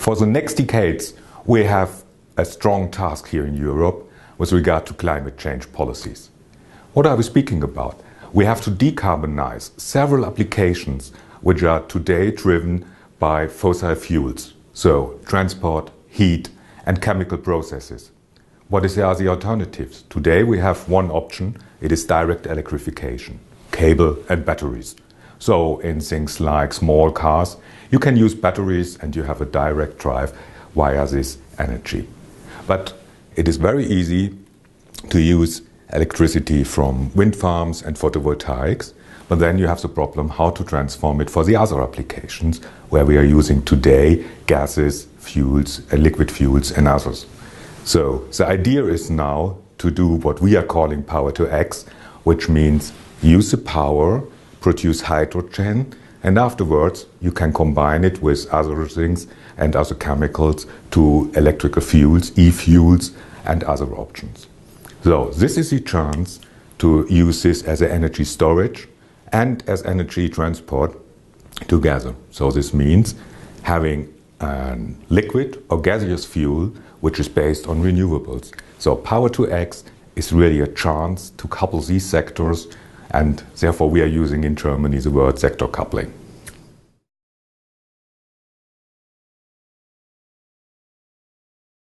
For the next decades, we have a strong task here in Europe with regard to climate change policies. What are we speaking about? We have to decarbonize several applications which are today driven by fossil fuels, so transport, heat and chemical processes. What are the alternatives? Today we have one option, it is direct electrification, cable and batteries. So in things like small cars, you can use batteries and you have a direct drive via this energy. But it is very easy to use electricity from wind farms and photovoltaics, but then you have the problem how to transform it for the other applications where we are using today gases, fuels, liquid fuels and others. So the idea is now to do what we are calling power to X, which means use the power, produce hydrogen, and afterwards you can combine it with other things and other chemicals to electrical fuels, e-fuels and other options. So this is the chance to use this as an energy storage and as energy transport together. So this means having a liquid or gaseous fuel which is based on renewables. So power to X is really a chance to couple these sectors, and therefore we are using in Germany the word sector coupling.